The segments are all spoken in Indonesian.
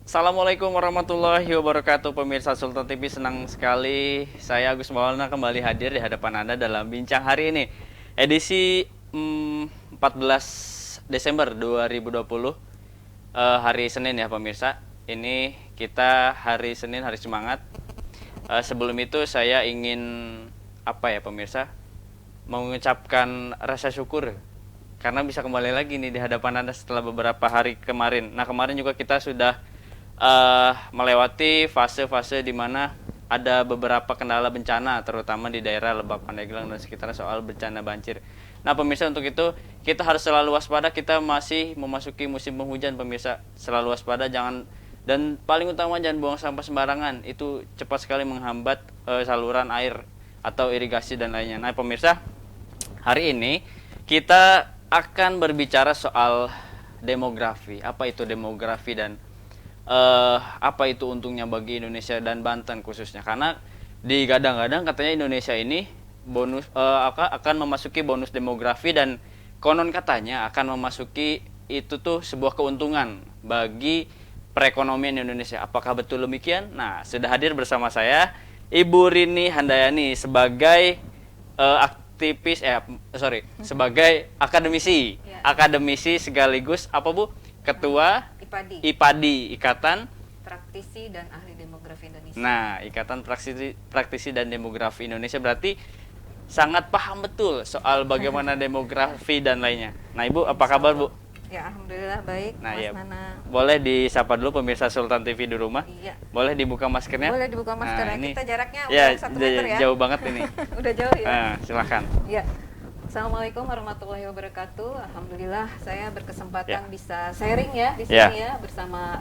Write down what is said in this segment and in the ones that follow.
Assalamualaikum warahmatullahi wabarakatuh. Pemirsa Sultan TV, senang sekali saya Agus Maulana kembali hadir di hadapan Anda dalam bincang hari ini. Edisi 14 Desember 2020, hari Senin ya pemirsa. Ini kita hari Senin, hari semangat. Sebelum itu saya ingin apa ya pemirsa, mengucapkan rasa syukur karena bisa kembali lagi nih di hadapan Anda setelah beberapa hari kemarin. Nah, kemarin juga kita sudah melewati fase-fase di mana ada beberapa kendala bencana, terutama di daerah Lebak, Pandeglang dan sekitarnya soal bencana banjir. Nah pemirsa, untuk itu kita harus selalu waspada. Kita masih memasuki musim penghujan pemirsa, selalu waspada, jangan, dan paling utama jangan buang sampah sembarangan. Itu cepat sekali menghambat saluran air atau irigasi dan lainnya. Nah pemirsa, hari ini kita akan berbicara soal demografi. Apa itu demografi dan apa itu untungnya bagi Indonesia dan Banten khususnya, karena digadang-gadang katanya Indonesia ini bonus akan memasuki bonus demografi, dan konon katanya akan memasuki itu tuh sebuah keuntungan bagi perekonomian Indonesia. Apakah betul demikian? Nah, sudah hadir bersama saya Ibu Rini Handayani sebagai aktivis sebagai akademisi. Ya. Akademisi sekaligus apa Bu? Ketua IPADI, Ikatan Praktisi dan Ahli Demografi Indonesia. Nah, Ikatan Praktisi dan Demografi Indonesia, berarti sangat paham betul soal bagaimana demografi dan lainnya. Nah, Ibu, apa kabar, Bu? Ya, alhamdulillah baik. Nah, Mas ya. Nana. Boleh disapa dulu pemirsa Sultan TV di rumah? Iya. Boleh dibuka maskernya? Boleh dibuka maskernya. Nah, ini kita jaraknya ya, udah 1 meter ya. Jauh banget ini. Udah jauh ya. Nah, silakan. Ya. Assalamualaikum warahmatullahi wabarakatuh. Alhamdulillah saya berkesempatan bisa sharing ya di sini ya bersama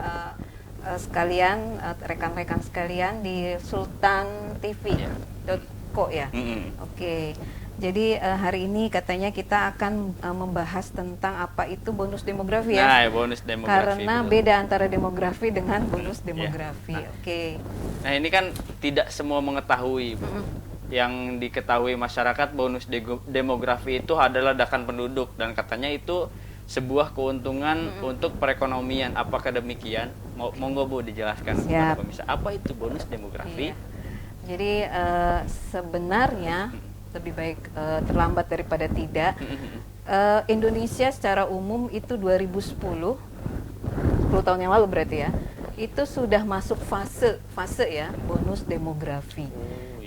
sekalian, rekan-rekan sekalian di Sultan TV.co ya. Oke. Jadi hari ini katanya kita akan membahas tentang apa itu bonus demografi ya. Nah, bonus demografi. Karena betul. Beda antara demografi dengan bonus demografi. Nah, Oke. Nah, ini kan tidak semua mengetahui, Bu. Yang diketahui masyarakat, bonus demografi itu adalah ledakan penduduk, dan katanya itu sebuah keuntungan untuk perekonomian. Apakah demikian? Monggo Bu dijelaskan kepada pemirsa, apa itu bonus demografi? Iya. Jadi sebenarnya lebih baik terlambat daripada tidak. Indonesia secara umum itu 2010, 10 tahun yang lalu berarti ya, itu sudah masuk fase ya bonus demografi.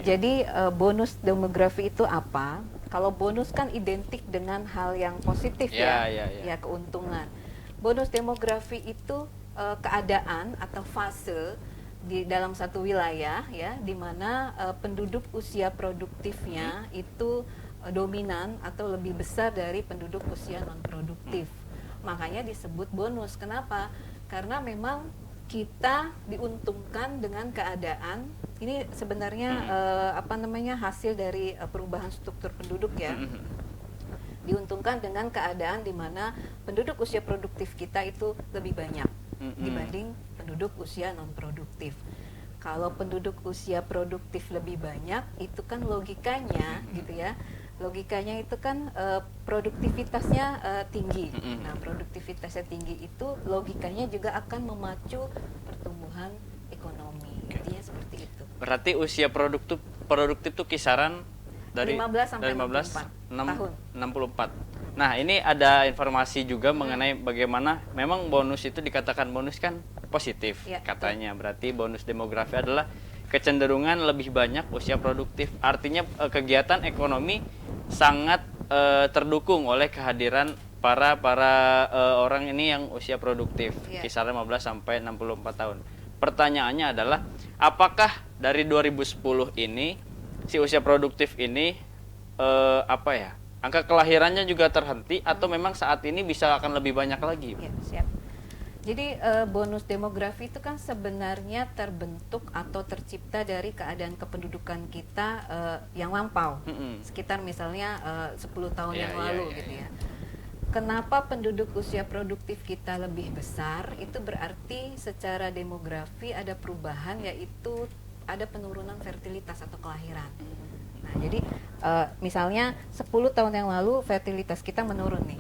Jadi bonus demografi itu apa? Kalau bonus kan identik dengan hal yang positif ya keuntungan. Bonus demografi itu keadaan atau fase di dalam satu wilayah ya, di mana penduduk usia produktifnya itu dominan atau lebih besar dari penduduk usia non produktif. Makanya disebut bonus. Kenapa? Karena memang kita diuntungkan dengan keadaan ini sebenarnya hasil dari perubahan struktur penduduk ya. Diuntungkan dengan keadaan di mana penduduk usia produktif kita itu lebih banyak dibanding penduduk usia non produktif. Kalau penduduk usia produktif lebih banyak, itu kan logikanya gitu ya. Logikanya itu kan produktivitasnya tinggi. Nah, produktivitasnya tinggi itu logikanya juga akan memacu pertumbuhan ekonomi. Intinya seperti itu. Berarti usia produktif itu kisaran dari 15 sampai 64. Nah, ini ada informasi juga mengenai bagaimana memang bonus itu dikatakan bonus kan positif katanya. Berarti bonus demografi adalah kecenderungan lebih banyak usia produktif. Artinya kegiatan ekonomi sangat terdukung oleh kehadiran para orang ini yang usia produktif kisaran 15 sampai 64 tahun. Pertanyaannya adalah, apakah dari 2010 ini si usia produktif ini angka kelahirannya juga terhenti atau memang saat ini bisa akan lebih banyak lagi? Ya, siap. Jadi bonus demografi itu kan sebenarnya terbentuk atau tercipta dari keadaan kependudukan kita yang lampau, sekitar misalnya 10 tahun yang lalu gitu ya. Kenapa penduduk usia produktif kita lebih besar? Itu berarti secara demografi ada perubahan, yaitu ada penurunan fertilitas atau kelahiran. Nah, jadi misalnya 10 tahun yang lalu fertilitas kita menurun nih.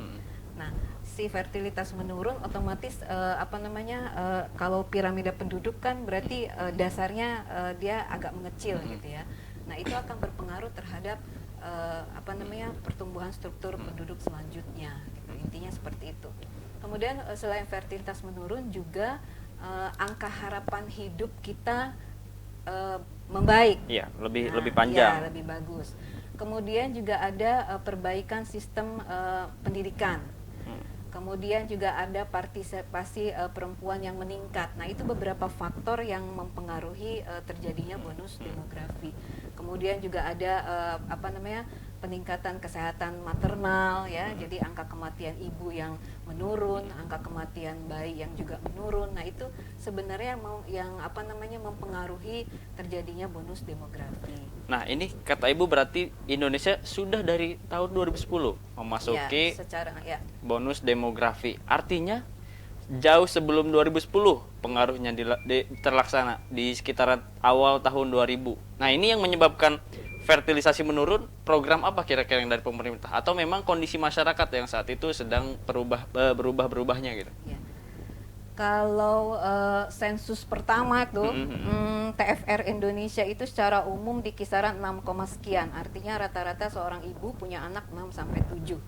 Nah, si fertilitas menurun, otomatis kalau piramida penduduk kan berarti dasarnya dia agak mengecil gitu ya. Nah itu akan berpengaruh terhadap pertumbuhan struktur penduduk selanjutnya. Gitu. Intinya seperti itu. Kemudian selain fertilitas menurun juga angka harapan hidup kita membaik. Iya, lebih panjang. Ya, lebih bagus. Kemudian juga ada perbaikan sistem pendidikan. Kemudian juga ada partisipasi perempuan yang meningkat. Nah, itu beberapa faktor yang mempengaruhi terjadinya bonus demografi. Kemudian juga ada peningkatan kesehatan maternal ya. Jadi angka kematian ibu yang menurun, angka kematian bayi yang juga menurun. Nah, itu sebenarnya yang mempengaruhi terjadinya bonus demografi. Nah, ini kata Ibu berarti Indonesia sudah dari tahun 2010 memasuki bonus demografi. Artinya jauh sebelum 2010 pengaruhnya terlaksana di sekitaran awal tahun 2000. Nah, ini yang menyebabkan fertilisasi menurun. Program apa kira-kira yang dari pemerintah atau memang kondisi masyarakat yang saat itu sedang berubah-berubahnya gitu? Ya. Kalau sensus pertama tuh TFR Indonesia itu secara umum di kisaran 6, sekian. Artinya rata-rata seorang ibu punya anak 6 sampai 7.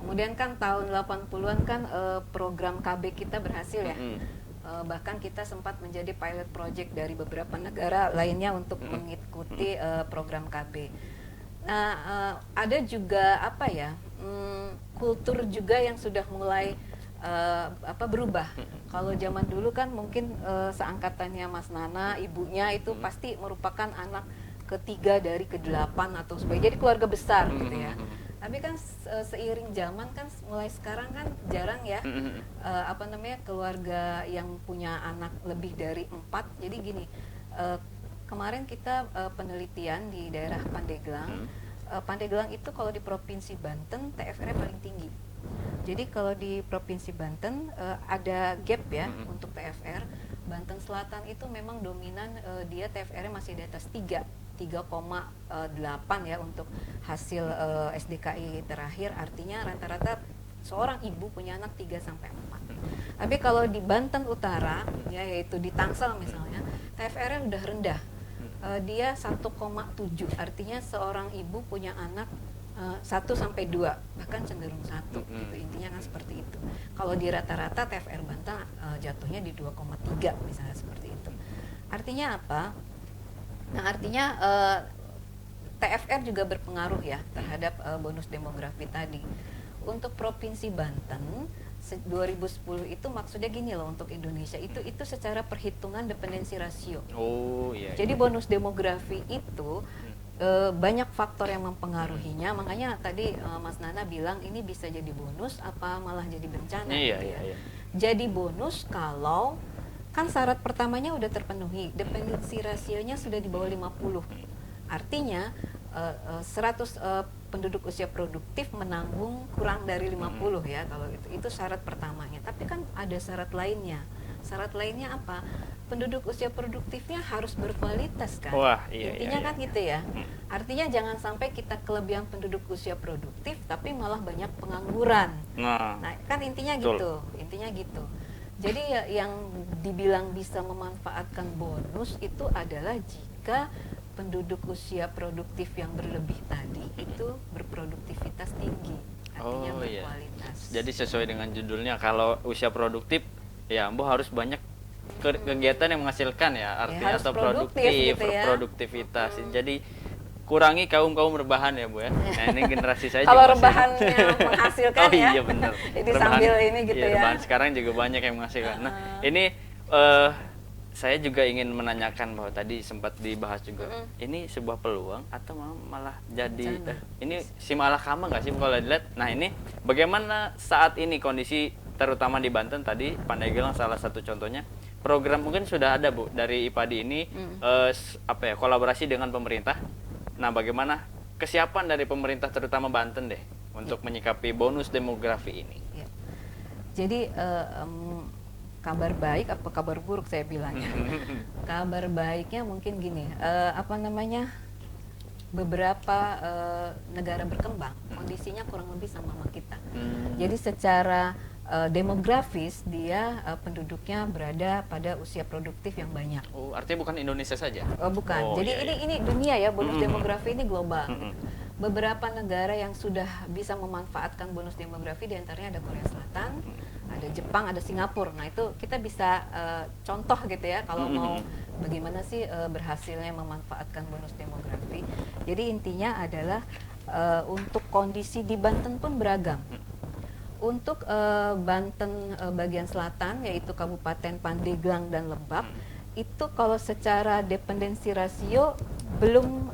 Kemudian kan tahun 80-an kan program KB kita berhasil ya. Bahkan kita sempat menjadi pilot project dari beberapa negara lainnya untuk mengikuti program KB. Nah, ada juga kultur juga yang sudah mulai berubah. Kalau zaman dulu kan mungkin seangkatannya Mas Nana, ibunya itu pasti merupakan anak ketiga dari ke-8 atau sebagainya. Jadi keluarga besar gitu ya. Tapi kan seiring zaman kan mulai sekarang kan jarang ya keluarga yang punya anak lebih dari 4. Jadi gini, kemarin kita penelitian di daerah Pandeglang. Pandeglang itu kalau di Provinsi Banten TFR-nya paling tinggi. Jadi kalau di Provinsi Banten ada gap ya untuk TFR. Banten Selatan itu memang dominan, dia TFR-nya masih di atas 3,8 ya untuk hasil SDKI terakhir. Artinya rata-rata seorang ibu punya anak 3 sampai 4. Tapi kalau di Banten Utara ya, yaitu di Tangsel misalnya, TFR-nya udah rendah. Dia 1,7. Artinya seorang ibu punya anak 1 sampai 2, bahkan cenderung 1 gitu. Intinya kan seperti itu. Kalau di rata-rata TFR Banten jatuhnya di 2,3 misalnya seperti itu. Artinya apa? Nah, artinya TFR juga berpengaruh ya terhadap bonus demografi tadi. Untuk Provinsi Banten 2010 itu maksudnya gini loh, untuk Indonesia itu secara perhitungan dependensi rasio. Oh iya. Jadi bonus demografi itu banyak faktor yang mempengaruhinya. Makanya tadi Mas Nana bilang ini bisa jadi bonus apa malah jadi bencana. Iya. Jadi bonus kalau kan syarat pertamanya udah terpenuhi, dependensi rasionya sudah di bawah 50. Artinya 100 penduduk usia produktif menanggung kurang dari 50 ya, kalau itu syarat pertamanya. Tapi kan ada syarat lainnya. Syarat lainnya apa? Penduduk usia produktifnya harus berkualitas kan. Wah, iya, intinya iya. Kan gitu ya. Artinya jangan sampai kita kelebihan penduduk usia produktif tapi malah banyak pengangguran. Nah kan intinya gitu. Intinya gitu. Jadi yang dibilang bisa memanfaatkan bonus itu adalah jika penduduk usia produktif yang berlebih tadi itu berproduktivitas tinggi, artinya berkualitas. Iya. Jadi sesuai dengan judulnya, kalau usia produktif ya Ambo harus banyak kegiatan yang menghasilkan ya, artinya atau produktif gitu ya. Produktivitas. Jadi kurangi kaum rebahan ya Bu ya. Nah, ini generasi saya kalau rebahannya menghasilkan ya. Iya benar. Jadi sambil ini gitu ya. Rebahan sekarang juga banyak yang menghasilkan. Nah, ini saya juga ingin menanyakan bahwa tadi sempat dibahas juga. Ini sebuah peluang atau malah jadi ini si malakama nggak sih kalau dilihat? Nah, ini bagaimana saat ini kondisi terutama di Banten tadi, Pandeglang salah satu contohnya. Program mungkin sudah ada Bu dari IPADI ini kolaborasi dengan pemerintah. Nah, bagaimana kesiapan dari pemerintah terutama Banten deh untuk menyikapi bonus demografi ini? Ya. Jadi kabar baik apa kabar buruk saya bilangnya. Kabar baiknya mungkin gini, beberapa negara berkembang kondisinya kurang lebih sama kita. Jadi secara demografis dia penduduknya berada pada usia produktif yang banyak. Oh, artinya bukan Indonesia saja? Bukan. Oh, Jadi iya, ini dunia ya, bonus demografi ini global. Mm-mm. Beberapa negara yang sudah bisa memanfaatkan bonus demografi diantaranya ada Korea Selatan, ada Jepang, ada Singapura. Nah itu kita bisa contoh gitu ya kalau mau bagaimana sih berhasilnya memanfaatkan bonus demografi. Jadi intinya adalah untuk kondisi di Banten pun beragam. Untuk Banten bagian selatan yaitu Kabupaten Pandeglang dan Lebak itu kalau secara dependensi rasio belum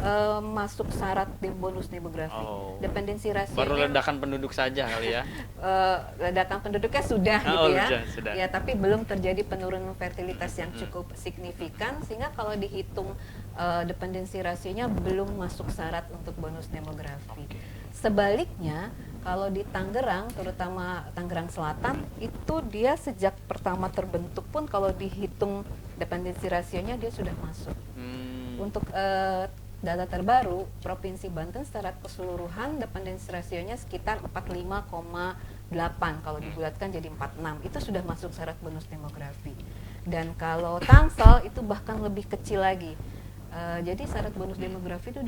masuk syarat bonus demografi. Oh. Dependensi rasionya Baru ledakan penduduk saja kali ya? ledakan penduduknya sudah gitu ya. Sudah. Ya, tapi belum terjadi penurunan fertilitas yang cukup signifikan sehingga kalau dihitung dependensi rasionya belum masuk syarat untuk bonus demografi. Oke. Sebaliknya, kalau di Tangerang, terutama Tangerang Selatan, itu dia sejak pertama terbentuk pun kalau dihitung dependensi rasionya dia sudah masuk. Untuk data terbaru, Provinsi Banten secara keseluruhan dependensi rasionya sekitar 45,8 kalau dibulatkan jadi 46. Itu sudah masuk syarat bonus demografi. Dan kalau Tangsel itu bahkan lebih kecil lagi. Jadi syarat bonus demografi itu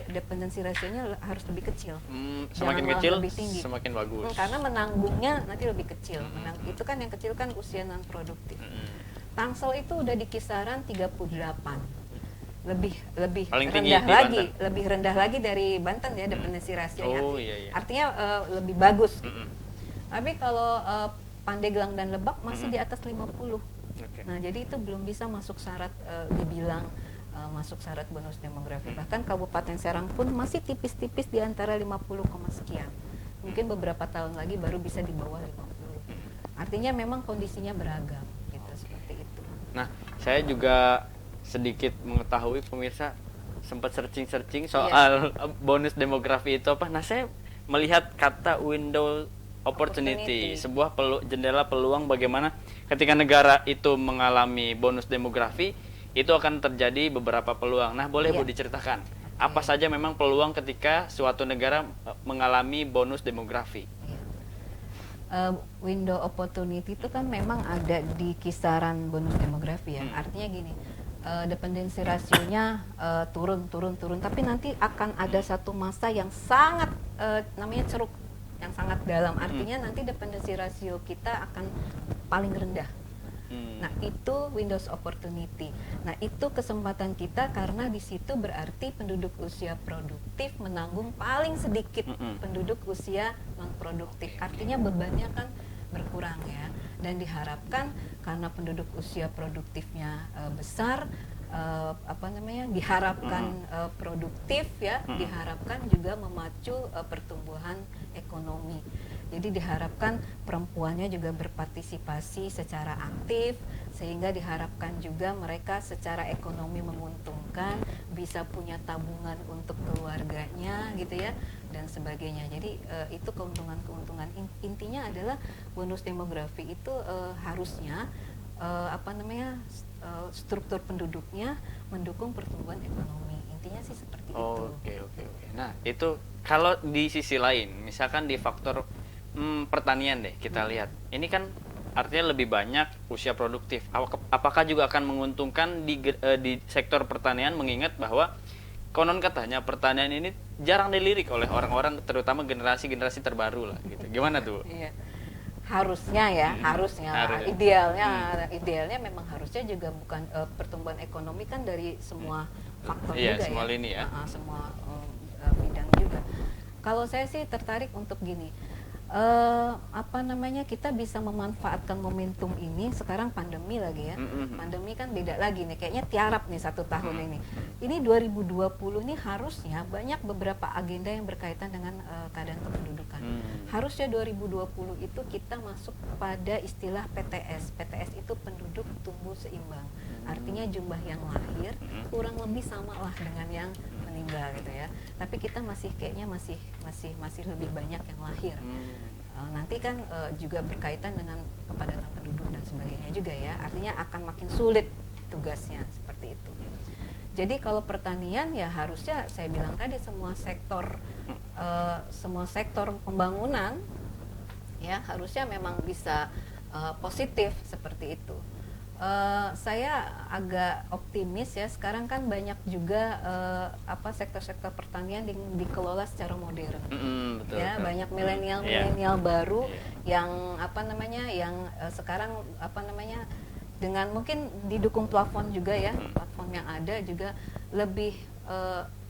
dependensi rasionya harus lebih kecil. Semakin Jangan kecil, lebih tinggi. semakin bagus. Karena menanggungnya nanti lebih kecil. Itu kan yang kecil kan usia non produktif. Tangsel itu udah di kisaran 38. Lebih Paling tinggi rendah di lagi, Banten. lebih rendah lagi dari Banten ya dependensi rasionya. Oh, iya. Artinya lebih bagus. Tapi kalau Pandeglang dan Lebak masih di atas 50. Oke. Nah, jadi itu belum bisa masuk syarat dibilang masuk syarat bonus demografi. Bahkan Kabupaten Serang pun masih tipis-tipis di antara 50, sekian. Mungkin beberapa tahun lagi baru bisa di bawah 50. Artinya memang kondisinya beragam gitu, seperti itu. Nah, saya juga sedikit mengetahui pemirsa sempat searching soal bonus demografi itu apa. Nah, saya melihat kata window opportunity, sebuah jendela peluang bagaimana ketika negara itu mengalami bonus demografi itu akan terjadi beberapa peluang. Nah, boleh Bu diceritakan apa saja memang peluang ketika suatu negara mengalami bonus demografi? Window opportunity itu kan memang ada di kisaran bonus demografi ya. Artinya gini, dependensi rasionya turun, tapi nanti akan ada satu masa yang sangat namanya ceruk, yang sangat dalam. Artinya nanti dependensi rasio kita akan paling rendah. Nah, itu Windows opportunity. Nah, itu kesempatan kita karena di situ berarti penduduk usia produktif menanggung paling sedikit penduduk usia non produktif. Artinya bebannya kan berkurang ya. Dan diharapkan karena penduduk usia produktifnya besar, diharapkan produktif ya, diharapkan juga memacu pertumbuhan ekonomi. Jadi diharapkan perempuannya juga berpartisipasi secara aktif sehingga diharapkan juga mereka secara ekonomi menguntungkan, bisa punya tabungan untuk keluarganya gitu ya dan sebagainya. Jadi itu keuntungan-keuntungan intinya adalah bonus demografi itu harusnya struktur penduduknya mendukung pertumbuhan ekonomi. Intinya sih seperti itu. Oke. Nah, itu kalau di sisi lain, misalkan di faktor pertanian deh kita lihat. Ini kan artinya lebih banyak usia produktif. Apakah juga akan menguntungkan di sektor pertanian mengingat bahwa konon katanya pertanian ini jarang dilirik oleh orang-orang terutama generasi-generasi terbaru lah gitu. Gimana tuh? Iya. Harusnya ya, idealnya memang harusnya juga bukan pertumbuhan ekonomi kan dari semua faktor juga semua ya. lini ya. Semua bidang juga. Kalau saya sih tertarik untuk gini. Kita bisa memanfaatkan momentum ini sekarang pandemi lagi ya. Pandemi kan beda lagi nih, kayaknya tiarap nih 1 tahun ini. Ini 2020 nih harusnya banyak beberapa agenda yang berkaitan dengan keadaan kependudukan. Harusnya 2020 itu kita masuk pada istilah PTS. PTS itu penduduk tumbuh seimbang. Artinya jumlah yang lahir kurang lebih sama lah dengan yang meninggal gitu ya. Tapi kita kayaknya masih lebih banyak yang lahir. Nanti kan juga berkaitan dengan kepadatan penduduk dan sebagainya juga ya. Artinya akan makin sulit tugasnya seperti itu. Jadi kalau pertanian ya harusnya saya bilang tadi semua sektor pembangunan ya harusnya memang bisa positif seperti itu. Saya agak optimis ya, sekarang kan banyak juga sektor-sektor pertanian dikelola secara modern. Betul, Ya, betul. banyak milenial baru Iya. yang sekarang dengan mungkin didukung platform juga ya, platform yang ada juga lebih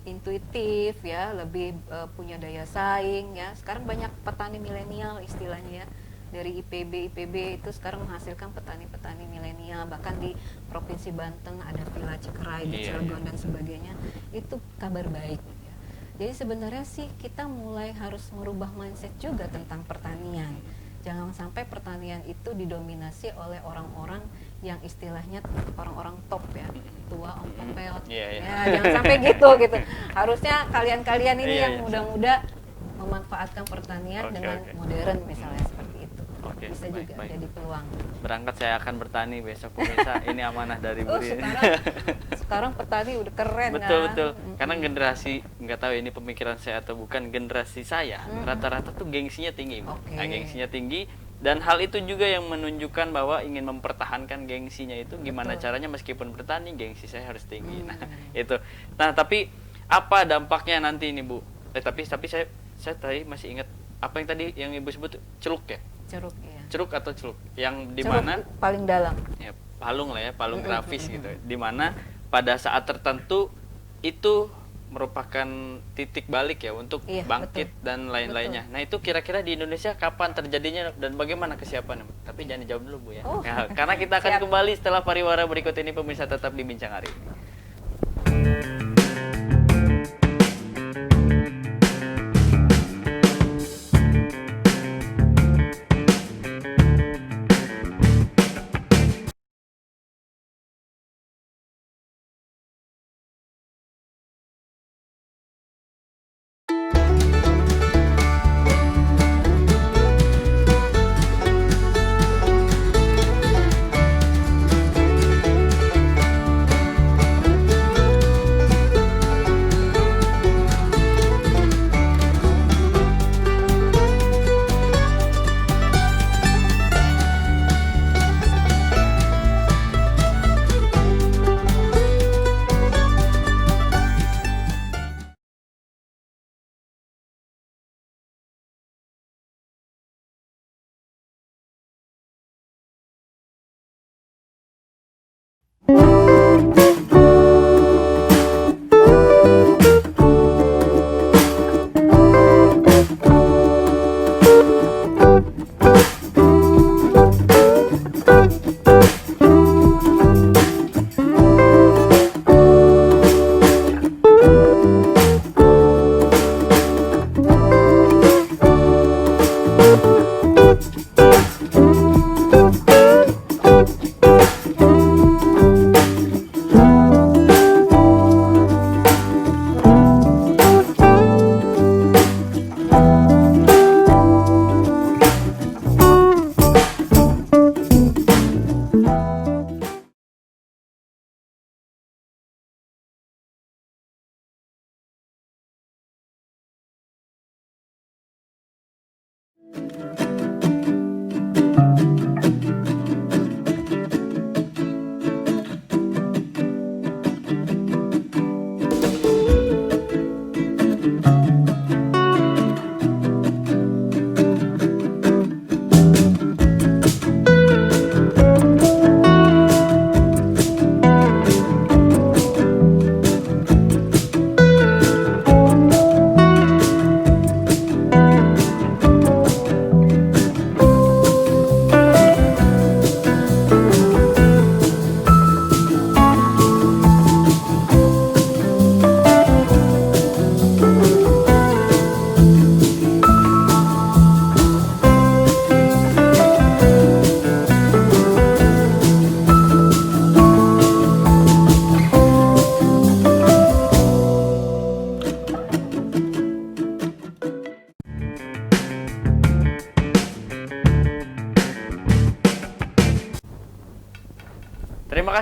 intuitif ya, lebih punya daya saing ya. Sekarang banyak petani milenial istilahnya ya, dari IPB itu sekarang menghasilkan petani-petani milenial, bahkan di Provinsi Banten ada Villa Cikerai di Cilegon dan sebagainya. Itu kabar baik ya. Jadi sebenarnya sih kita mulai harus merubah mindset juga tentang pertanian. Jangan sampai pertanian itu didominasi oleh orang-orang yang istilahnya orang-orang top ya, tua om popelt. Ya, jangan sampai gitu. Harusnya kalian-kalian ini yang muda-muda memanfaatkan pertanian dengan modern misalnya seperti itu. Bisa juga jadi peluang. Berangkat saya akan bertani besok pemirsa. Ini amanah dari Bu Rini. Sekarang petani udah keren betul. Karena generasi, nggak tahu ini pemikiran saya atau bukan, generasi saya rata-rata tuh gengsinya tinggi. Nah, gengsinya tinggi, dan hal itu juga yang menunjukkan bahwa ingin mempertahankan gengsinya itu gimana caranya, meskipun bertani gengsi saya harus tinggi. Nah, itu. Nah, tapi apa dampaknya nanti ini, Bu? Tapi saya tadi masih ingat apa yang tadi yang Ibu sebut, celuk ya? Ceruk atau celuk, yang dimana paling dalam ya, palung lah ya, palung grafis gitu, dimana pada saat tertentu itu merupakan titik balik ya untuk bangkit dan lain-lainnya. Nah, itu kira-kira di Indonesia kapan terjadinya dan bagaimana kesiapannya? Tapi jangan dijawab dulu, Bu ya. Karena kita akan kembali setelah pariwara berikut ini, pemirsa, tetap di Bincang Hari ini.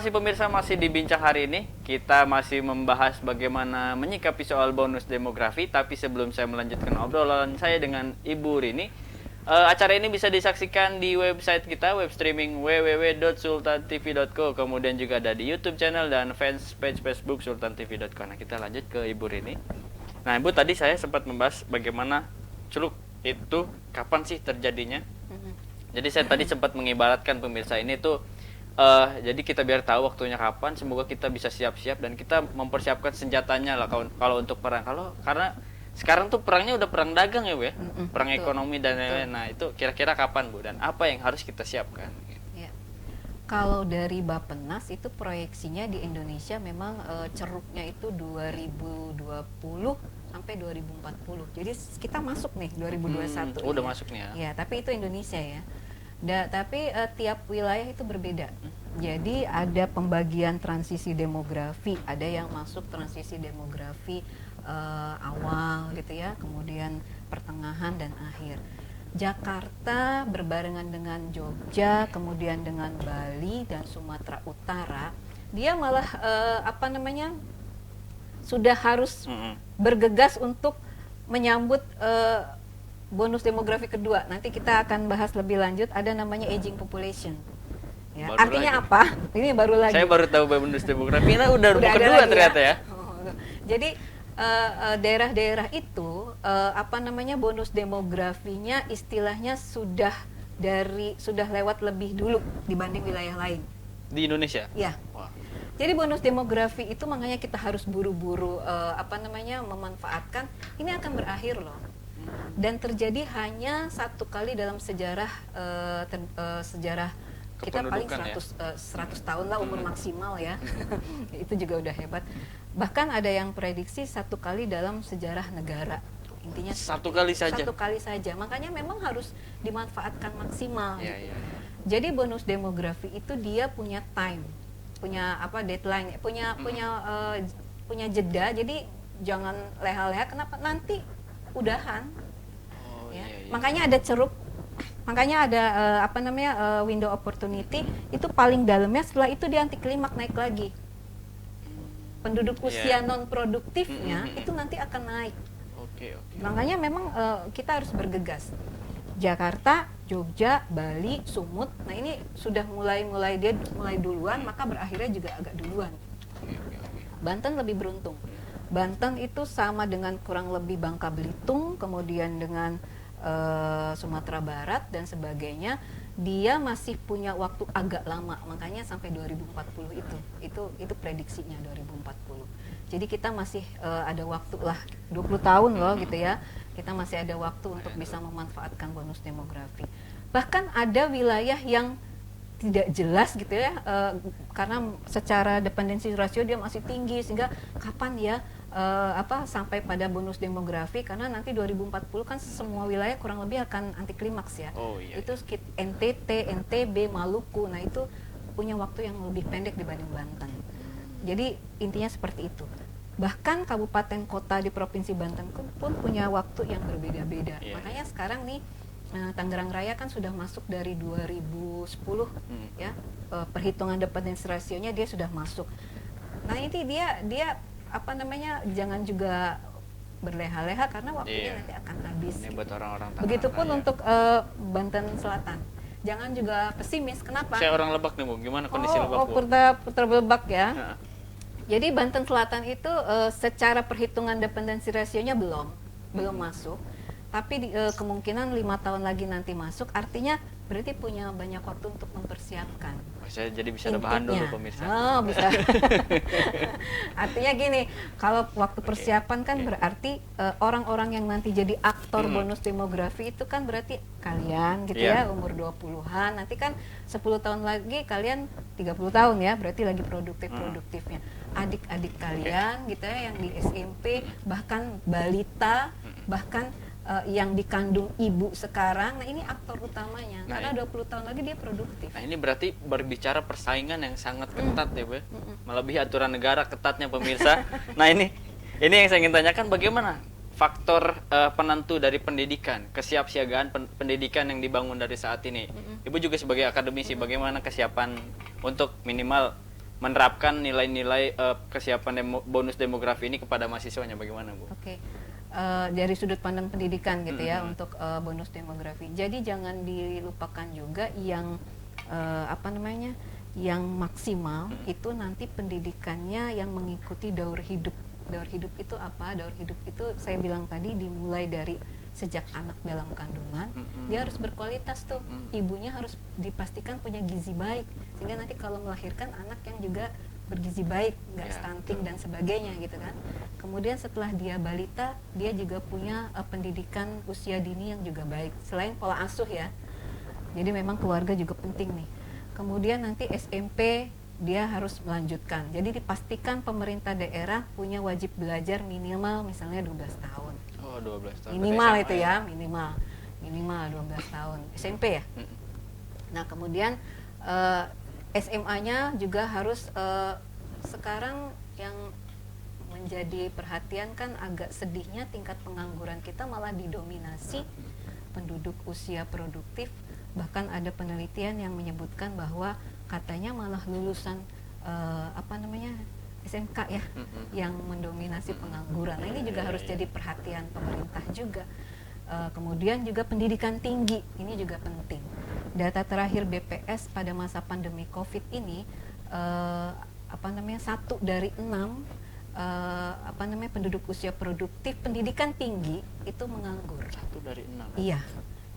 kasih pemirsa, masih di Bincang hari ini. Kita masih membahas bagaimana menyikapi soal bonus demografi. Tapi sebelum saya melanjutkan obrolan saya dengan Ibu Rini, acara ini bisa disaksikan di website kita, web streaming www.sultantv.co. Kemudian juga ada di YouTube channel dan fans page Facebook sultantv.co. Nah, kita lanjut ke Ibu Rini. Nah, Ibu, tadi saya sempat membahas bagaimana culuk itu kapan sih terjadinya. Jadi saya tadi sempat mengibaratkan pemirsa ini tuh, jadi kita biar tahu waktunya kapan, semoga kita bisa siap-siap dan kita mempersiapkan senjatanya lah kalau untuk perang. Karena sekarang tuh perangnya udah perang dagang ya Bu ya, perang ekonomi dan lain-lain. Nah itu kira-kira kapan Bu, dan apa yang harus kita siapkan? Ya. Kalau dari Bappenas itu proyeksinya di Indonesia memang ceruknya itu 2020 sampai 2040. Jadi kita masuk nih 2021. Udah masuk nih ya. Ya, tapi itu Indonesia ya. Tapi tiap wilayah itu berbeda. Jadi ada pembagian transisi demografi, ada yang masuk transisi demografi awal gitu ya, kemudian pertengahan dan akhir. Jakarta berbarengan dengan Jogja, kemudian dengan Bali dan Sumatera Utara, dia malah sudah harus bergegas untuk menyambut bonus demografi kedua. Nanti kita akan bahas lebih lanjut, ada namanya aging population. Ya, artinya lagi. Apa? Ini baru lagi. Saya baru tahu bonus demografi, nah udah kedua ternyata ya. Jadi daerah-daerah itu bonus demografinya istilahnya sudah lewat lebih dulu dibanding wilayah lain. Di Indonesia? Ya. Wah. Jadi bonus demografi itu makanya kita harus buru-buru memanfaatkan. Ini akan berakhir loh. Dan terjadi hanya satu kali dalam sejarah sejarah kita paling 100 tahun lah umur maksimal ya. Itu juga udah hebat. Bahkan ada yang prediksi satu kali dalam sejarah negara. Intinya satu kali saja. Satu kali saja. Makanya memang harus dimanfaatkan maksimal. Ya. Jadi bonus demografi itu dia punya time, punya deadline, punya jeda. Jadi jangan leha-leha. Kenapa? Nanti udahan. Ya. Makanya ada ceruk, makanya ada window opportunity itu paling dalamnya, setelah itu dia anti klimak naik lagi. Penduduk usia non produktifnya itu nanti akan naik. Makanya memang kita harus bergegas. Jakarta, Jogja, Bali, Sumut. Nah ini sudah mulai duluan, maka berakhirnya juga agak duluan. Banten lebih beruntung. Banten itu sama dengan kurang lebih Bangka Belitung, kemudian dengan Sumatera Barat dan sebagainya, dia masih punya waktu agak lama, makanya sampai 2040 itu prediksinya 2040. Jadi kita masih ada waktu lah 20 tahun loh gitu ya, kita masih ada waktu untuk bisa memanfaatkan bonus demografi. Bahkan ada wilayah yang tidak jelas gitu ya, karena secara dependensi rasio dia masih tinggi, sehingga kapan ya sampai pada bonus demografi, karena nanti 2040 kan semua wilayah kurang lebih akan anti klimaks ya. Itu NTT, NTB, Maluku, nah itu punya waktu yang lebih pendek dibanding Banten. Jadi intinya seperti itu. Bahkan kabupaten kota di Provinsi Banten pun punya waktu yang berbeda-beda. Makanya sekarang nih Tangerang Raya kan sudah masuk dari 2010 ya, perhitungan dependensi rasionya dia sudah masuk. Nah ini dia jangan juga berleha-leha karena waktunya nanti akan habis. Ini buat orang-orang Tangerang. Begitupun untuk Banten Selatan. Jangan juga pesimis. Kenapa? Saya orang Lebak nih Bu, gimana kondisi Lebak Bu? Putra Lebak ya. Jadi Banten Selatan itu secara perhitungan dependensi rasionya belum masuk. Tapi kemungkinan 5 tahun lagi nanti masuk, artinya berarti punya banyak waktu untuk mempersiapkan. Saya jadi bisa ada bahan dulu pemirsa. Oh bisa. Artinya gini, kalau waktu persiapan kan berarti orang-orang yang nanti jadi aktor bonus demografi itu kan berarti kalian gitu ya, umur 20-an. Nanti kan 10 tahun lagi kalian 30 tahun ya, berarti lagi produktifnya. Adik-adik kalian gitu ya yang di SMP, bahkan balita, bahkan yang dikandung ibu sekarang, nah ini aktor utamanya, karena 20 tahun lagi dia produktif. Nah ini berarti berbicara persaingan yang sangat ketat ya Bu, melebihi aturan negara ketatnya pemirsa. Nah ini yang saya ingin tanyakan, bagaimana faktor penentu dari pendidikan, kesiapsiagaan pendidikan yang dibangun dari saat ini. Ibu juga sebagai akademisi, bagaimana kesiapan untuk minimal menerapkan nilai-nilai kesiapan bonus demografi ini kepada mahasiswanya, bagaimana Bu? Oke. Dari sudut pandang pendidikan gitu ya, untuk bonus demografi. Jadi jangan dilupakan juga yang apa namanya, yang maksimal itu nanti pendidikannya yang mengikuti daur hidup. Daur hidup itu apa? Daur hidup itu saya bilang tadi dimulai dari sejak anak dalam kandungan, dia harus berkualitas tuh. Ibunya harus dipastikan punya gizi baik, sehingga nanti kalau melahirkan anak yang juga bergizi baik, nggak stunting dan sebagainya gitu kan. Kemudian setelah dia balita, dia juga punya pendidikan usia dini yang juga baik, selain pola asuh ya. Jadi memang keluarga juga penting nih. Kemudian nanti SMP dia harus melanjutkan. Jadi dipastikan pemerintah daerah punya wajib belajar minimal misalnya 12 tahun. Oh, 12 tahun. Minimal itu ya, minimal 12 tahun. SMP ya. Nah, kemudian SMA-nya juga harus sekarang yang menjadi perhatian kan agak sedihnya tingkat pengangguran kita malah didominasi penduduk usia produktif. Bahkan ada penelitian yang menyebutkan bahwa katanya malah lulusan apa namanya SMK ya yang mendominasi pengangguran. Nah, ini juga harus jadi perhatian pemerintah juga. Kemudian juga pendidikan tinggi ini juga penting. Data terakhir BPS pada masa pandemi COVID ini apa namanya 1 dari 6 apa namanya penduduk usia produktif pendidikan tinggi itu menganggur. 1 dari 6. Iya,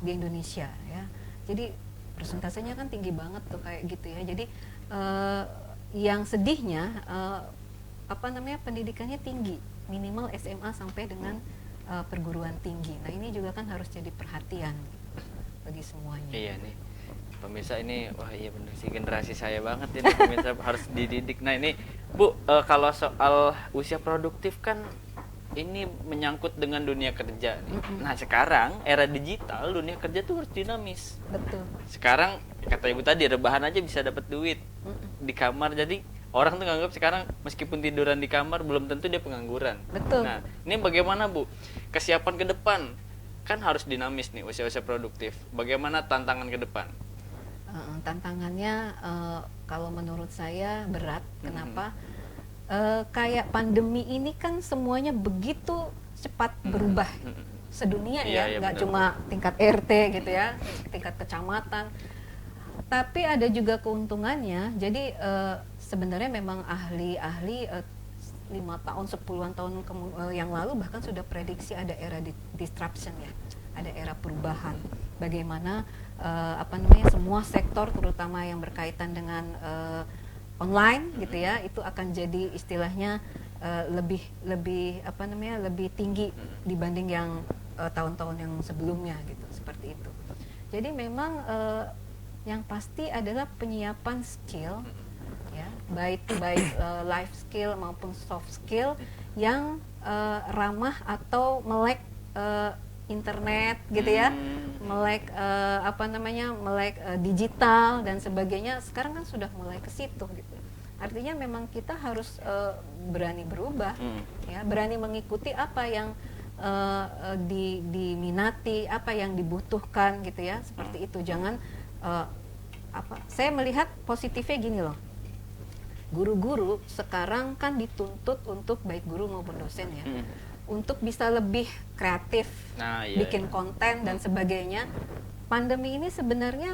di Indonesia ya. Jadi persentasenya kan tinggi banget tuh kayak gitu ya. Jadi yang sedihnya apa namanya pendidikannya tinggi, minimal SMA sampai dengan perguruan tinggi. Nah, ini juga kan harus jadi perhatian bagi semuanya. Iya nih. Pemirsa ini, wah iya bener sih generasi saya banget ini pemirsa harus dididik. Nah ini Bu, kalau soal usia produktif kan ini menyangkut dengan dunia kerja nih. Nah sekarang era digital dunia kerja tuh harus dinamis. Betul. Sekarang kata Ibu tadi rebahan aja bisa dapat duit di kamar. Jadi orang tuh nganggap sekarang meskipun tiduran di kamar belum tentu dia pengangguran. Betul. Nah ini bagaimana Bu kesiapan ke depan? Kan harus dinamis nih usia-usia produktif. Bagaimana tantangan ke depan? Tantangannya kalau menurut saya berat. Kenapa? Kayak pandemi ini kan semuanya begitu cepat berubah sedunia ya, nggak cuma tingkat RT gitu ya, tingkat kecamatan. Tapi ada juga keuntungannya. Jadi sebenarnya memang ahli-ahli 5 tahun, 10-an tahun yang lalu bahkan sudah prediksi ada era disruption ya, ada era perubahan. Bagaimana apa namanya semua sektor terutama yang berkaitan dengan online gitu ya, itu akan jadi istilahnya lebih apa namanya lebih tinggi dibanding yang tahun-tahun yang sebelumnya gitu, seperti itu. Jadi memang yang pasti adalah penyiapan skill ya, baik life skill maupun soft skill yang ramah atau melek internet gitu ya, melek apa namanya melek digital dan sebagainya. Sekarang kan sudah mulai ke situ gitu. Artinya memang kita harus berani berubah ya, berani mengikuti apa yang diminati, apa yang dibutuhkan gitu ya, seperti itu. Jangan apa, saya melihat positifnya gini loh. Guru-guru sekarang kan dituntut untuk baik guru maupun dosen ya, untuk bisa lebih kreatif, bikin konten dan sebagainya. Pandemi ini sebenarnya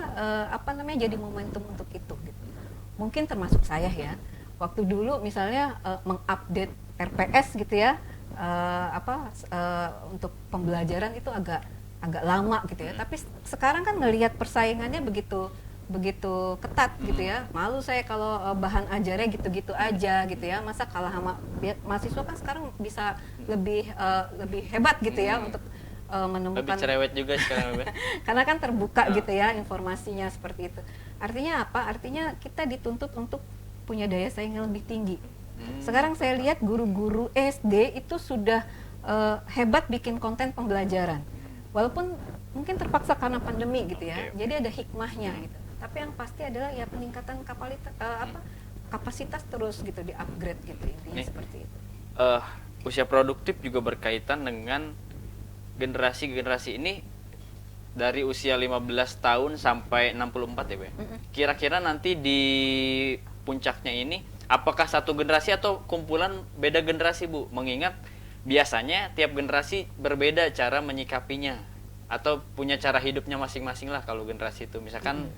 apa namanya jadi momentum untuk itu gitu. Mungkin termasuk saya ya. Waktu dulu misalnya mengupdate RPS gitu ya, untuk pembelajaran itu agak lama gitu ya. Tapi sekarang kan ngelihat persaingannya begitu ketat gitu ya. Malu saya kalau bahan ajarnya gitu-gitu aja gitu ya. Masa kalah sama mahasiswa kan sekarang bisa lebih hebat gitu ya untuk menemukan. Lebih cerewet juga sekarang. Karena kan terbuka gitu ya informasinya seperti itu. Artinya apa? Artinya kita dituntut untuk punya daya saing yang lebih tinggi. Sekarang saya lihat guru-guru SD itu sudah hebat bikin konten pembelajaran. Walaupun mungkin terpaksa karena pandemi gitu ya. Jadi ada hikmahnya gitu. Tapi yang pasti adalah ya peningkatan kapasitas terus gitu, di-upgrade gitu, intinya seperti itu. Usia produktif juga berkaitan dengan generasi ini dari usia 15 tahun sampai 64 ya Bu. Kira-kira nanti di puncaknya ini apakah satu generasi atau kumpulan beda generasi, Bu? Mengingat biasanya tiap generasi berbeda cara menyikapinya atau punya cara hidupnya masing-masing lah kalau generasi itu. Misalkan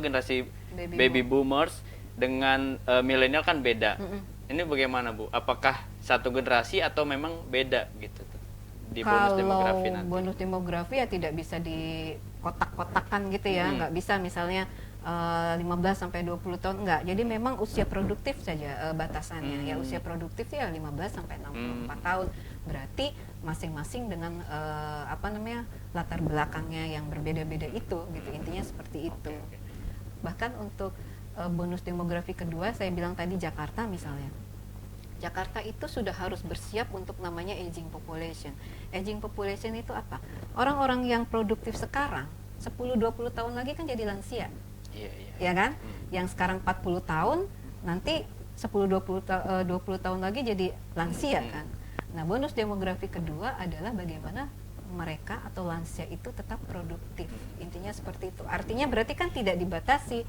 generasi baby boomers dengan milenial kan beda. Ini bagaimana, Bu? Apakah satu generasi atau memang beda gitu tuh di bonus demografi nanti? Kalau bonus demografi ya tidak bisa dikotak-kotakan gitu ya, nggak bisa misalnya 15 sampai 20 tahun, enggak. Jadi memang usia produktif saja batasannya. Ya usia produktif ya 15 sampai 64 tahun. Berarti masing-masing dengan latar belakangnya yang berbeda-beda itu gitu. Intinya seperti itu. Bahkan untuk bonus demografi kedua, saya bilang tadi Jakarta misalnya. Jakarta itu sudah harus bersiap untuk namanya aging population. Aging population itu apa? Orang-orang yang produktif sekarang 10-20 tahun lagi kan jadi lansia. Iya. Ya kan? Yang sekarang 40 tahun nanti 10-20 tahun lagi jadi lansia kan. Nah, bonus demografi kedua adalah bagaimana mereka atau lansia itu tetap produktif. Intinya seperti itu. Artinya berarti kan tidak dibatasi.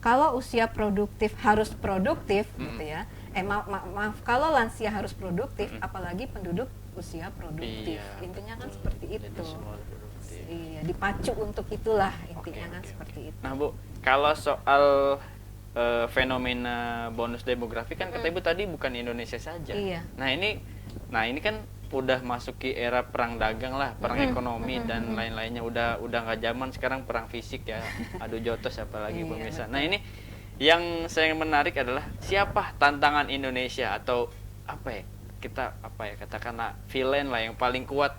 Kalau usia produktif harus produktif gitu ya. Maaf, kalau lansia harus produktif, apalagi penduduk usia produktif. Intinya kan seperti itu. Iya, dipacu untuk itulah intinya kan seperti itu. Nah, Bu, kalau soal fenomena bonus demografi kan kata Ibu tadi bukan Indonesia saja. Iya. Nah, ini kan udah masuki era perang dagang lah, perang ekonomi dan lain-lainnya, udah nggak zaman sekarang perang fisik ya. Adu jotos apalagi pemirsa. Nah, ini yang saya menarik adalah siapa tantangan Indonesia atau katakanlah villain lah yang paling kuat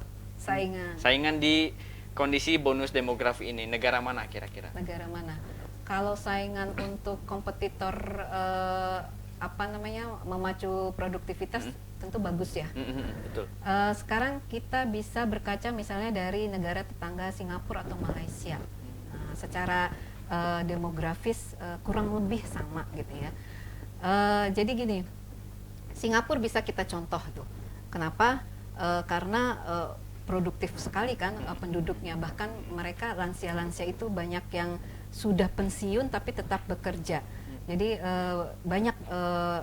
saingan di kondisi bonus demografi ini. Negara mana kira-kira? Negara mana? Kalau saingan untuk kompetitor memacu produktivitas tentu bagus ya. Betul. Sekarang kita bisa berkaca misalnya dari negara tetangga Singapura atau Malaysia. Secara demografis kurang lebih sama gitu ya. Jadi gini, Singapura bisa kita contoh tuh. Kenapa? Karena produktif sekali kan penduduknya, bahkan mereka lansia-lansia itu banyak yang sudah pensiun tapi tetap bekerja. Jadi banyak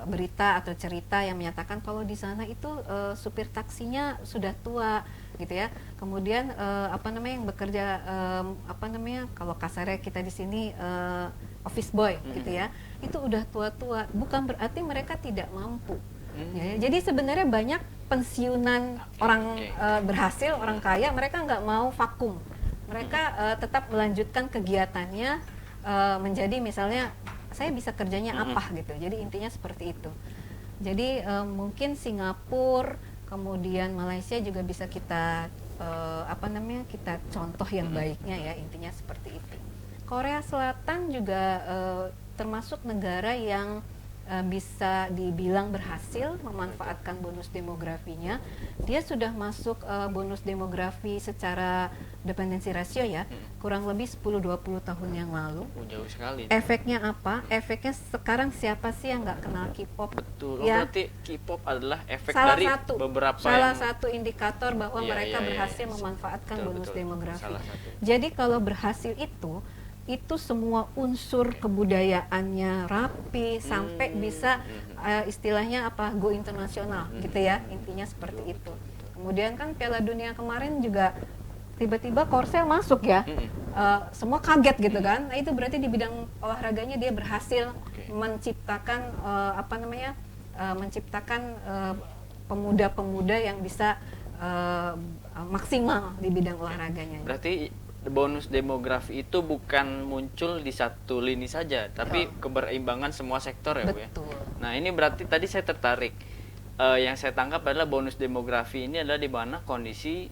berita atau cerita yang menyatakan kalau di sana itu supir taksinya sudah tua gitu ya. Kemudian yang bekerja kalau kasarnya kita di sini office boy gitu ya. Itu udah tua-tua, bukan berarti mereka tidak mampu. Ya, jadi sebenarnya banyak pensiunan orang berhasil, orang kaya, mereka nggak mau vakum. Mereka tetap melanjutkan kegiatannya menjadi misalnya saya bisa kerjanya apa gitu. Jadi intinya seperti itu. Jadi mungkin Singapura, kemudian Malaysia juga bisa kita kita contoh yang baiknya ya, intinya seperti itu. Korea Selatan juga termasuk negara yang bisa dibilang berhasil memanfaatkan bonus demografinya. Dia sudah masuk bonus demografi secara dependensi rasio ya, kurang lebih 10-20 tahun yang lalu. Jauh sekali. Efeknya apa? Efeknya sekarang siapa sih yang nggak kenal K-pop? Betul. Ya. Berarti K-pop adalah efek salah dari satu, beberapa salah satu indikator bahwa mereka berhasil memanfaatkan bonus demografi. Jadi kalau berhasil itu semua unsur kebudayaannya rapi sampai bisa istilahnya go internasional gitu ya, intinya seperti itu. Kemudian kan Piala Dunia kemarin juga tiba-tiba Korsel masuk ya, semua kaget gitu kan. Nah itu berarti di bidang olahraganya dia berhasil menciptakan pemuda-pemuda yang bisa maksimal di bidang olahraganya. Berarti bonus demografi itu bukan muncul di satu lini saja, tapi keberimbangan semua sektor ya, Bu ya. Betul. Nah, ini berarti tadi saya tertarik. Yang saya tangkap adalah bonus demografi ini adalah di mana kondisi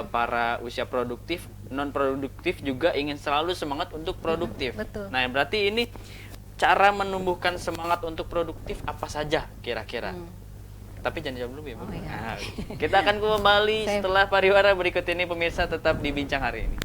para usia produktif, non produktif juga ingin selalu semangat untuk produktif. Betul. Nah, berarti ini cara menumbuhkan semangat untuk produktif apa saja kira-kira? Tapi jangan jawab dulu ya, Bu. Oh, iya. Nah, kita akan kembali setelah pariwara berikut ini, pemirsa, tetap di Bincang Hari Ini.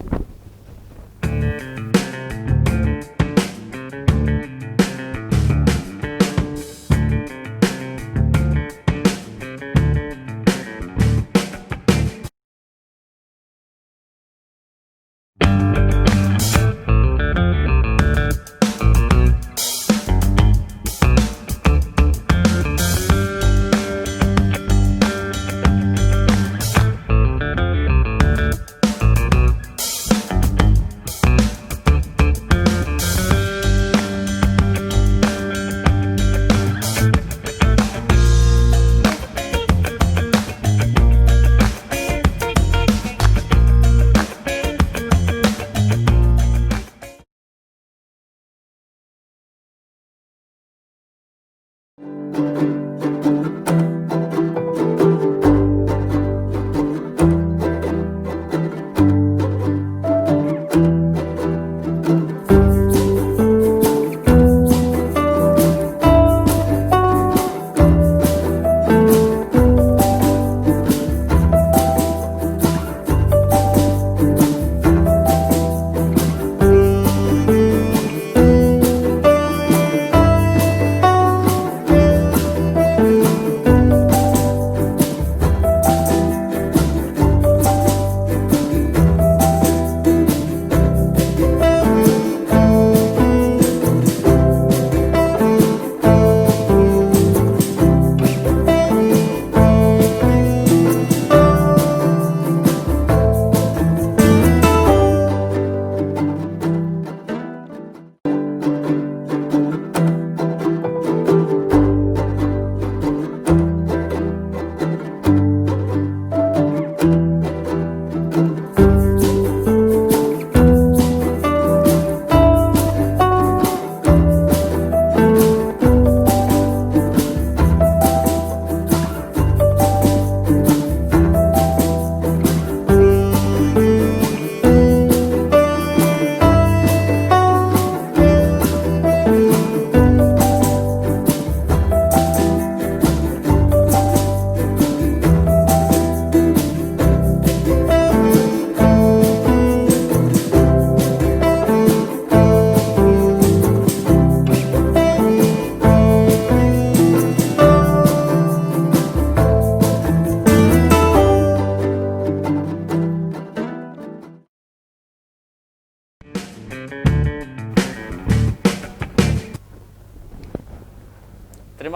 Terima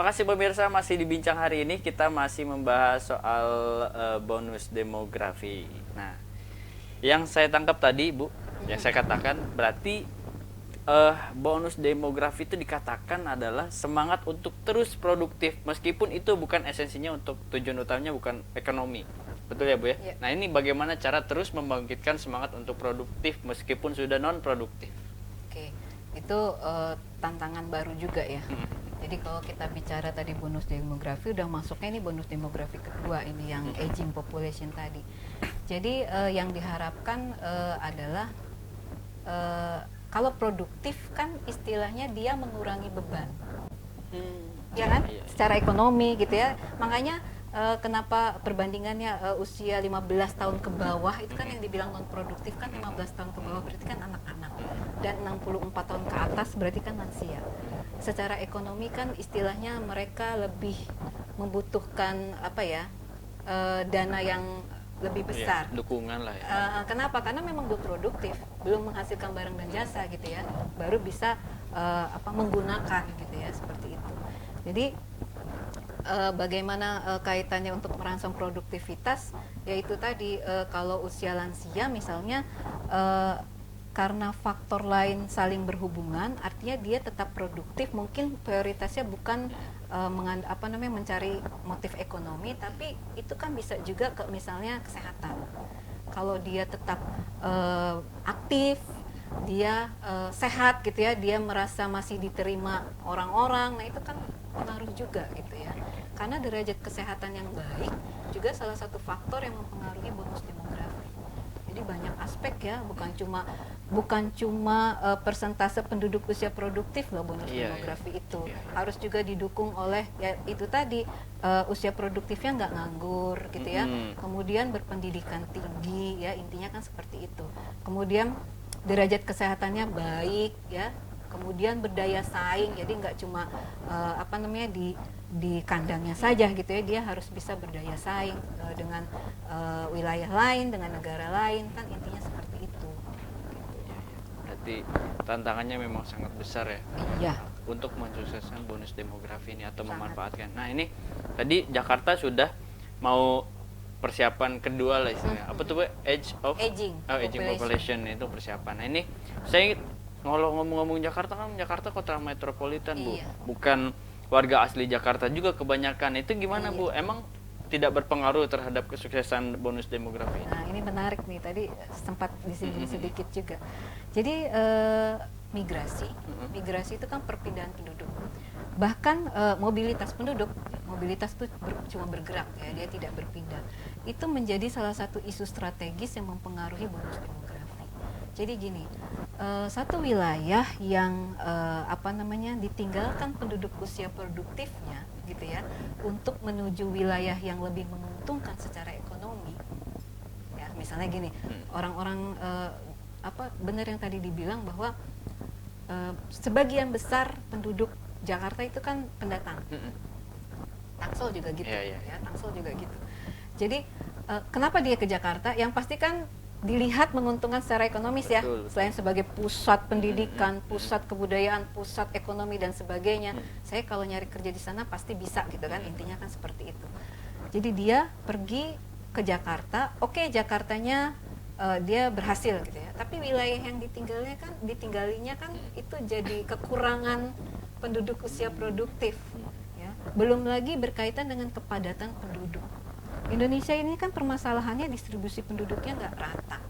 kasih pemirsa, masih di Bincang hari ini kita masih membahas soal bonus demografi. Nah, yang saya tangkap tadi Bu, yang saya katakan berarti bonus demografi itu dikatakan adalah semangat untuk terus produktif meskipun itu bukan esensinya, untuk tujuan utamanya bukan ekonomi. Betul ya Bu ya? Ya. Nah, ini bagaimana cara terus membangkitkan semangat untuk produktif meskipun sudah non produktif. Oke, itu tantangan baru juga ya. Jadi kalau kita bicara tadi bonus demografi, udah masuknya ini bonus demografi kedua ini yang aging population tadi. Jadi yang diharapkan adalah kalau produktif kan istilahnya dia mengurangi beban, ya kan? Iya. Secara ekonomi gitu ya. Makanya kenapa perbandingannya usia 15 tahun ke bawah itu kan yang dibilang non produktif kan 15 tahun ke bawah berarti kan anak-anak, dan 64 tahun ke atas berarti kan lansia. Secara ekonomi kan istilahnya mereka lebih membutuhkan apa ya, dana yang lebih besar. Iya, dukungan lah ya. Kenapa? Karena memang belum produktif, belum menghasilkan barang dan jasa gitu ya, baru bisa menggunakan gitu ya, seperti itu. Jadi bagaimana kaitannya untuk merangsang produktivitas, yaitu tadi kalau usia lansia misalnya karena faktor lain saling berhubungan, artinya dia tetap produktif, mungkin prioritasnya bukan mencari motif ekonomi, tapi itu kan bisa juga ke misalnya kesehatan. Kalau dia tetap aktif, dia sehat gitu ya, dia merasa masih diterima orang-orang, nah itu kan pengaruh juga gitu ya. Karena derajat kesehatan yang baik juga salah satu faktor yang mempengaruhi bonus demografi. Jadi banyak aspek ya, bukan cuma persentase penduduk usia produktif loh bonus demografi itu. Harus juga didukung oleh ya itu tadi, usia produktifnya nggak nganggur gitu ya. Kemudian berpendidikan tinggi ya, intinya kan seperti itu. Kemudian derajat kesehatannya baik ya. Kemudian berdaya saing, jadi nggak cuma di kandangnya saja gitu ya, dia harus bisa berdaya saing dengan wilayah lain, dengan negara lain, kan intinya seperti itu. Berarti tantangannya memang sangat besar ya. Iya. Untuk mensukseskan bonus demografi ini atau memanfaatkan. Nah, ini tadi Jakarta sudah mau persiapan kedua lah istilahnya. Apa tuh Bu? Aging population itu persiapan. Nah, ini saya kalau ngomong-ngomong Jakarta kan, Jakarta kota metropolitan Bu. Iya. Bukan warga asli Jakarta juga kebanyakan. Itu gimana Iya. Bu? Emang tidak berpengaruh terhadap kesuksesan bonus demografi? Nah, ini menarik nih, tadi sempat disinggung sedikit juga. Jadi migrasi itu kan perpindahan penduduk. bahkan mobilitas penduduk, mobilitas itu cuma bergerak ya, dia tidak berpindah. Itu menjadi salah satu isu strategis yang mempengaruhi bonus demografi. Jadi gini, satu wilayah yang ditinggalkan penduduk usia produktifnya gitu ya, untuk menuju wilayah yang lebih menguntungkan secara ekonomi. Ya, misalnya gini, orang-orang benar yang tadi dibilang bahwa sebagian besar penduduk Jakarta itu kan pendatang. Tangsel juga gitu, ya, Tangsel juga gitu. Jadi kenapa dia ke Jakarta? Yang pasti kan dilihat menguntungkan secara ekonomis, ya, selain sebagai pusat pendidikan, pusat kebudayaan, pusat ekonomi dan sebagainya. Saya kalau nyari kerja di sana pasti bisa gitu kan, intinya kan seperti itu. Jadi dia pergi ke Jakarta, oke, Jakartanya dia berhasil gitu ya, tapi wilayah yang ditinggalinya kan itu jadi kekurangan penduduk usia produktif, ya. Belum lagi berkaitan dengan kepadatan penduduk. Indonesia ini kan permasalahannya distribusi penduduknya nggak rata,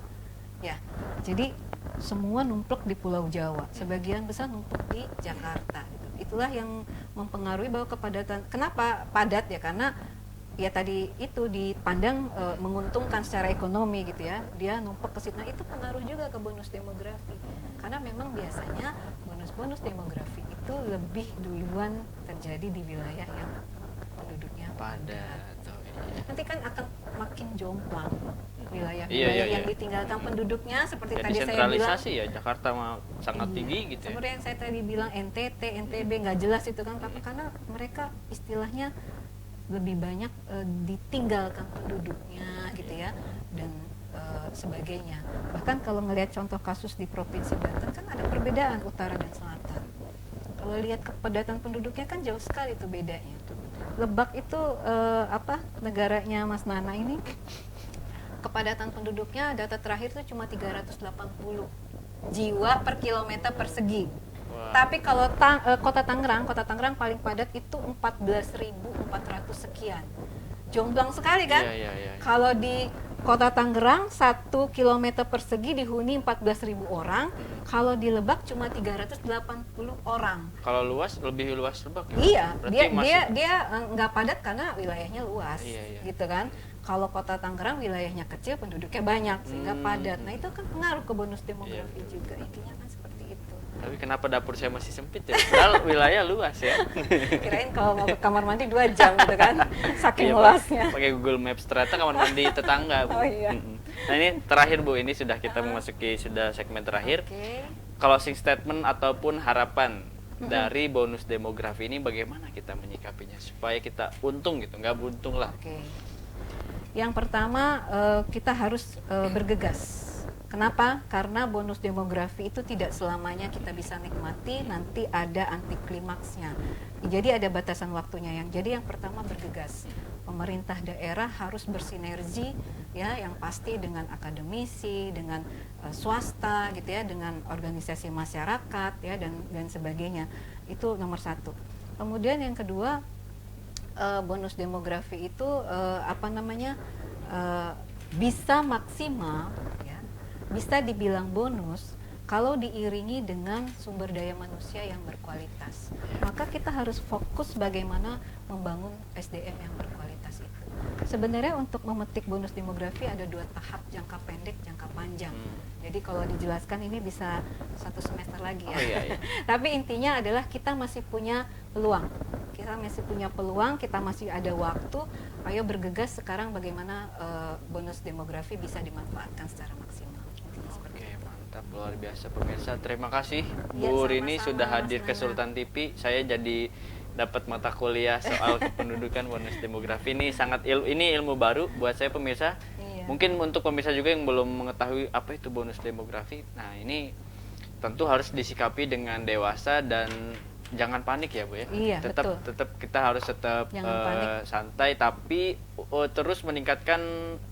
ya. Jadi semua numpluk di Pulau Jawa, sebagian besar numpluk di Jakarta. Gitu. Itulah yang mempengaruhi bahwa kepadatan. Kenapa padat ya? Karena ya tadi itu dipandang menguntungkan secara ekonomi gitu ya. Dia numpuk ke situ. Nah, itu pengaruh juga ke bonus demografi. Karena memang biasanya bonus demografi itu lebih duluan terjadi di wilayah yang penduduknya padat. Nanti kan akan makin jomplang wilayah yang ditinggalkan penduduknya, seperti jadi tadi saya bilang. Sentralisasi ya, Jakarta sangat tinggi gitu ya. Seperti yang saya tadi bilang, NTT, NTB nggak jelas itu kan, karena mereka istilahnya lebih banyak ditinggalkan penduduknya gitu ya, dan sebagainya. Bahkan kalau melihat contoh kasus di Provinsi Banten kan ada perbedaan utara dan selatan. Kalau lihat kepadatan penduduknya kan jauh sekali itu bedanya. Lebak itu negaranya Mas Nana ini, kepadatan penduduknya data terakhir itu cuma 380 jiwa per kilometer persegi. Wow. Tapi kalau kota Tangerang paling padat itu 14.400 sekian. Jomplang sekali kan? Kalau di Kota Tangerang 1 kilometer persegi dihuni 14.000 orang, kalau di Lebak cuma 380 orang. Kalau luas, lebih luas Lebak ya? Iya, dia nggak padat karena wilayahnya luas, gitu kan. Kalau Kota Tangerang wilayahnya kecil, penduduknya banyak sehingga padat. Nah, itu kan pengaruh ke bonus demografi juga, intinya kan seperti itu. Tapi kenapa dapur saya masih sempit ya? Padahal wilayah luas ya. Kirain kalau mau ke kamar mandi 2 jam gitu kan, saking luasnya. Pakai Google Maps, ternyata kamar mandi tetangga, Bu. Oh iya. Nah, ini terakhir, Bu, ini sudah kita memasuki segmen terakhir. Closing statement ataupun harapan dari bonus demografi ini, bagaimana kita menyikapinya supaya kita untung gitu, nggak buntung lah. Yang pertama, kita harus bergegas. Kenapa? Karena bonus demografi itu tidak selamanya kita bisa nikmati, nanti ada anti klimaksnya. Jadi ada batasan waktunya. Jadi yang pertama bergegas. Pemerintah daerah harus bersinergi, ya, yang pasti dengan akademisi, dengan swasta, gitu ya, dengan organisasi masyarakat, ya, dan sebagainya. Itu nomor 1. Kemudian yang kedua, bonus demografi itu bisa maksimal, ya, bisa dibilang bonus kalau diiringi dengan sumber daya manusia yang berkualitas. Maka kita harus fokus bagaimana membangun SDM yang berkualitas itu. Sebenarnya untuk memetik bonus demografi ada 2 tahap, jangka pendek, jangka panjang. Jadi kalau dijelaskan ini bisa 1 semester lagi ya. Tapi intinya adalah kita masih punya peluang. Kita masih ada waktu. Ayo bergegas sekarang bagaimana bonus demografi bisa dimanfaatkan secara maksimal. Mantap, luar biasa pemirsa. Terima kasih Bu Rini sudah hadir ke Sultan TV. Saya jadi dapat mata kuliah soal kependudukan bonus demografi. Ini ini ilmu baru buat saya pemirsa. Mungkin untuk pemirsa juga yang belum mengetahui apa itu bonus demografi. Nah, ini tentu harus disikapi dengan dewasa dan jangan panik ya, Bu ya. Tetap kita harus santai, tapi terus meningkatkan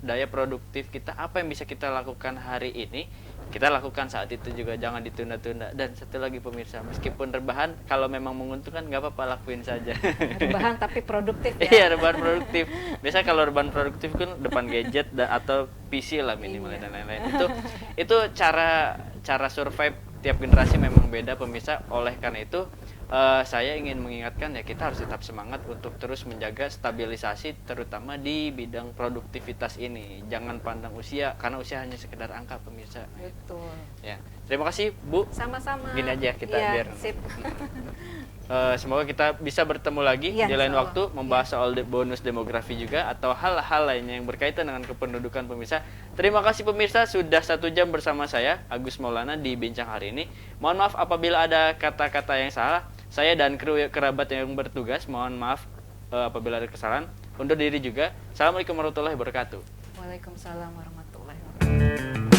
daya produktif kita. Apa yang bisa kita lakukan hari ini, kita lakukan saat itu juga, jangan ditunda-tunda. Dan satu lagi pemirsa, meskipun rebahan, kalau memang menguntungkan nggak apa-apa, lakuin saja. Rebahan tapi produktif ya. Iya, rebahan produktif. Biasa kalau rebahan produktif kan depan gadget atau PC lah minimal dan lain-lain. Itu cara survive tiap generasi memang beda pemirsa. Oleh karena itu saya ingin mengingatkan ya kita harus tetap semangat untuk terus menjaga stabilisasi terutama di bidang produktivitas ini. Jangan pandang usia karena usia hanya sekedar angka pemirsa. Betul. Ya. Terima kasih Bu. Sama-sama. Gini aja kita Iya, biar sip. semoga kita bisa bertemu lagi Iya, di lain insya waktu Allah. membahas soal bonus demografi juga atau hal-hal lainnya yang berkaitan dengan kependudukan pemirsa. Terima kasih pemirsa sudah 1 jam bersama saya Agus Maulana di Bincang hari ini. Mohon maaf apabila ada kata-kata yang salah. Saya dan kru kerabat yang bertugas mohon maaf apabila ada kesalahan. Undur diri juga. Assalamualaikum warahmatullahi wabarakatuh. Waalaikumsalam warahmatullahi wabarakatuh.